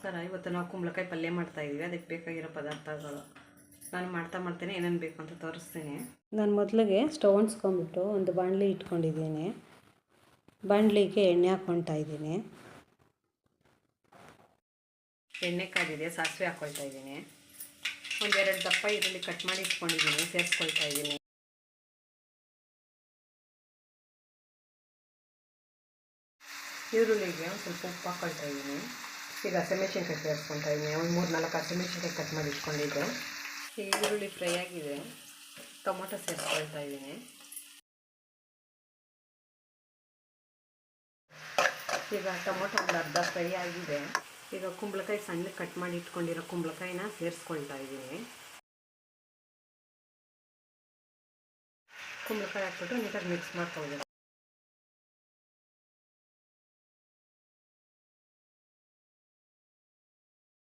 ಸರ ಇವತ್ತು ನಾವು ಕುಂಬಳಕಾಯಿ ಪಲ್ಯ ಮಾಡ್ತಾಯಿದ್ದೀವಿ. ಅದಕ್ಕೆ ಬೇಕಾಗಿರೋ ಪದಾರ್ಥಗಳು ನಾನು ಮಾಡ್ತೇನೆ, ಏನೇನು ಬೇಕು ಅಂತ ತೋರಿಸ್ತೀನಿ. ನಾನು ಮೊದಲಿಗೆ ಸ್ಟವ್ ಅನ್ಸ್ಕೊಂಬಿಟ್ಟು ಒಂದು ಬಾಣಲಿ ಇಟ್ಕೊಂಡಿದ್ದೀನಿ. ಬಾಣಲಿಗೆ ಎಣ್ಣೆ ಹಾಕ್ಕೊಳ್ತಾ ಇದ್ದೀನಿ. ಎಣ್ಣೆ ಕಾದಿದೆ, ಸಾಸಿವೆ ಹಾಕ್ಕೊಳ್ತಾ ಇದ್ದೀನಿ. ಒಂದೆರಡು ದಪ್ಪ ಈರುಳ್ಳಿ ಕಟ್ ಮಾಡಿ ಇಟ್ಕೊಂಡಿದ್ದೀನಿ, ಸೇರಿಸ್ಕೊಳ್ತಾ ಇದ್ದೀನಿ. ಈರುಳ್ಳಿಗೆ ಒಂದು ಸ್ವಲ್ಪ ಉಪ್ಪು ಹಾಕ್ಕೊಳ್ತಾ ಇದ್ದೀನಿ. ಈಗ ಹಸಿಮೆಣಸಿನ್ಕಾಯಿ ಸೇರಿಸ್ಕೊಳ್ತಾ ಇದ್ದೀನಿ. ಒಂದು 3-4 ಹಸಿಮೆಣಸಿನ್ಕಾಯಿ ಕಟ್ ಮಾಡಿ ಇಟ್ಕೊಂಡಿದ್ದೆ. ಈಗ ಈರುಳ್ಳಿ ಫ್ರೈ ಆಗಿದೆ, ಟೊಮೊಟೊ ಸೇರಿಸ್ಕೊಳ್ತಾ ಇದ್ದೀನಿ. ಈಗ ಟೊಮೊಟೊ ಒಂದು ಅರ್ಧ ಫ್ರೈ ಆಗಿದೆ. ಈಗ ಕುಂಬಳಕಾಯಿ ಸಣ್ಣ ಕಟ್ ಮಾಡಿ ಇಟ್ಕೊಂಡಿರೋ ಕುಂಬಳಕಾಯಿನ ಸೇರಿಸ್ಕೊಳ್ತಾ ಇದ್ದೀನಿ. ಕುಂಬಳಕಾಯಿ ಹಾಕ್ಬಿಟ್ಟು ನೀಟಾಗಿ ಮಿಕ್ಸ್ ಮಾಡ್ಕೊಳ್ಬೇಕು.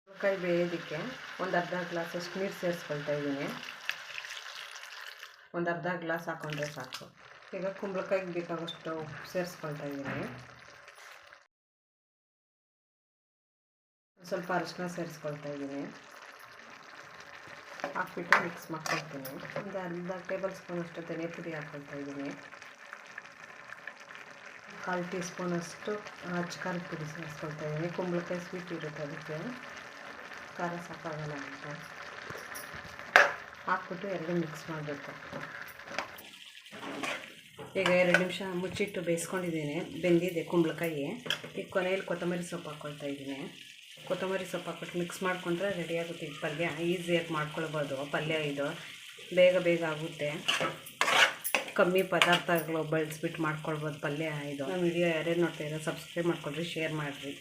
ಕುಂಬಳಕಾಯಿ ಬೇಯೋದಕ್ಕೆ ಒಂದು ಅರ್ಧ ಗ್ಲಾಸಷ್ಟು ನೀರು ಸೇರಿಸ್ಕೊಳ್ತಾ ಇದ್ದೀನಿ. ಒಂದು ಅರ್ಧ ಗ್ಲಾಸ್ ಹಾಕ್ಕೊಂಡ್ರೆ ಸಾಕು. ಈಗ ಕುಂಬಳಕಾಯಿಗೆ ಬೇಕಾಗೋಷ್ಟು ಉಪ್ಪು ಸೇರಿಸ್ಕೊಳ್ತಾ ಇದ್ದೀನಿ. ಸ್ವಲ್ಪ ಅರಿಶಿನ ಸೇರಿಸ್ಕೊಳ್ತಾ ಇದ್ದೀನಿ. ಹಾಕ್ಬಿಟ್ಟು ಮಿಕ್ಸ್ ಮಾಡ್ಕೊಳ್ತೀನಿ. ಒಂದು ಅರ್ಧ ಟೇಬಲ್ ಸ್ಪೂನಷ್ಟು ಧನಿಯಾ ಪುಡಿ ಹಾಕ್ಕೊಳ್ತಾ ಇದ್ದೀನಿ. 1/4 ಟೀ ಸ್ಪೂನಷ್ಟು ಅಚ್ಚಕಾರದ ಪುಡಿ ಸೇರಿಸ್ಕೊಳ್ತಾ ಇದ್ದೀನಿ. ಕುಂಬಳಕಾಯಿ ಸ್ವೀಟ್ ಇರುತ್ತೆ, ಅದಕ್ಕೆ ಖಾರ ಸಾಕಾಗಲ್ಲ ಅಂತ ಹಾಕ್ಬಿಟ್ಟು ಎರಡು ಮಿಕ್ಸ್ ಮಾಡಬೇಕು. ಈಗ 2 ನಿಮಿಷ ಮುಚ್ಚಿಟ್ಟು ಬೇಯಿಸ್ಕೊಂಡಿದ್ದೀನಿ. ಬೆಂದಿದೆ ಕುಂಬಳಕಾಯಿ. ಈಗ ಕೊನೆಯಲ್ಲಿ ಕೊತ್ತಂಬರಿ ಸೊಪ್ಪು ಹಾಕ್ಕೊಳ್ತಾ ಇದ್ದೀನಿ. ಕೊತ್ತಂಬರಿ ಸೊಪ್ಪು ಹಾಕ್ಬಿಟ್ಟು ಮಿಕ್ಸ್ ಮಾಡ್ಕೊಂಡ್ರೆ ರೆಡಿ ಆಗುತ್ತೆ. ಈ ಪಲ್ಯ ಈಸಿಯಾಗಿ ಮಾಡ್ಕೊಳ್ಬೋದು. ಪಲ್ಯ ಇದು ಬೇಗ ಆಗುತ್ತೆ. ಕಮ್ಮಿ ಪದಾರ್ಥಗಳು ಬಳಸ್ಬಿಟ್ಟು ಮಾಡ್ಕೊಳ್ಬೋದು ಪಲ್ಯ ಇದು. ನಮ್ಮ ವಿಡಿಯೋ ಯಾರ್ಯಾರು ನೋಡ್ತಾಯಿರೋ ಸಬ್ಸ್ಕ್ರೈಬ್ ಮಾಡ್ಕೊಳ್ರಿ, ಶೇರ್ ಮಾಡಿರಿ.